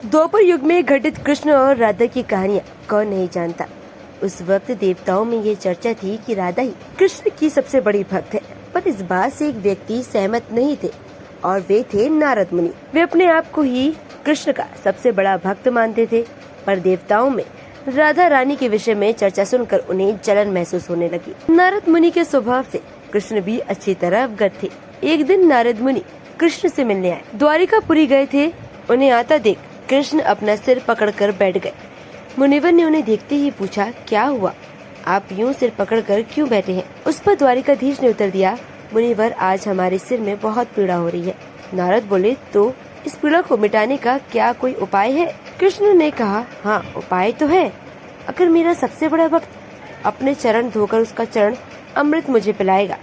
द्वापर युग में घटित कृष्ण और राधा की कहानियाँ कौन नहीं जानता। उस वक्त देवताओं में ये चर्चा थी कि राधा ही कृष्ण की सबसे बड़ी भक्त है, पर इस बात से एक व्यक्ति सहमत नहीं थे और वे थे नारद मुनि। वे अपने आप को ही कृष्ण का सबसे बड़ा भक्त मानते थे, पर देवताओं में राधा रानी के विषय में चर्चा सुनकर उन्हें जलन महसूस होने लगी। नारद मुनि के स्वभाव से कृष्ण भी अच्छी तरह अवगत थे। एक दिन नारद मुनि कृष्ण से मिलने आए। द्वारिकापुरी गए थे। उन्हें आता देख कृष्ण अपना सिर पकड़कर बैठ गए। मुनिवर ने उन्हें देखते ही पूछा, क्या हुआ, आप यूं सिर पकड़कर क्यों बैठे हैं? उस पर द्वारिकाधीश ने उत्तर दिया, मुनिवर, आज हमारे सिर में बहुत पीड़ा हो रही है। नारद बोले, तो इस पीड़ा को मिटाने का क्या कोई उपाय है? कृष्ण ने कहा, हाँ, उपाय तो है। अगर मेरा सबसे बड़ा भक्त अपने चरण धोकर उसका चरण अमृत मुझे पिलाएगा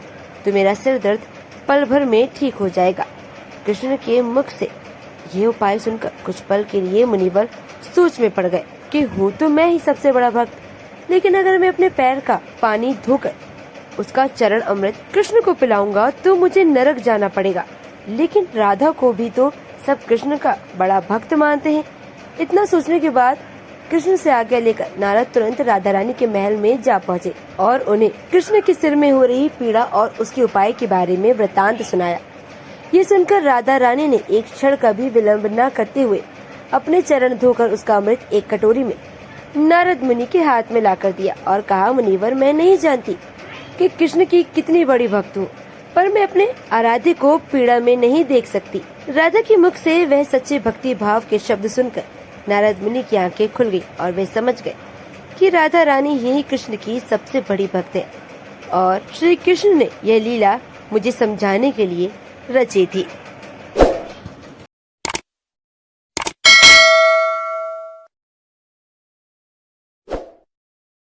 तो मेरा सिर दर्द पल भर में ठीक हो जाएगा। कृष्ण के मुख से ये उपाय सुनकर कुछ पल के लिए मुनिवर सोच में पड़ गए कि हूँ तो मैं ही सबसे बड़ा भक्त, लेकिन अगर मैं अपने पैर का पानी धोकर उसका चरण अमृत कृष्ण को पिलाऊंगा तो मुझे नरक जाना पड़ेगा। लेकिन राधा को भी तो सब कृष्ण का बड़ा भक्त मानते हैं। इतना सोचने के बाद कृष्ण से आज्ञा लेकर नारद तुरंत राधा रानी के महल में जा पहुँचे और उन्हें कृष्ण के सिर में हो रही पीड़ा और उसके उपाय के बारे में वृतांत सुनाया। ये सुनकर राधा रानी ने एक क्षण का भी विलंब न करते हुए अपने चरण धोकर उसका अमृत एक कटोरी में नारद मुनि के हाथ में लाकर दिया और कहा, मुनिवर, मैं नहीं जानती कि कृष्ण की कितनी बड़ी भक्त हूँ, पर मैं अपने आराध्य को पीड़ा में नहीं देख सकती। राधा के मुख से वह सच्चे भक्ति भाव के शब्द सुनकर नारद मुनि की आंखें खुल गई और वे समझ गए कि राधा रानी ही कृष्ण की सबसे बड़ी भक्त है और श्री कृष्ण ने यह लीला मुझे समझाने के लिए रची थी।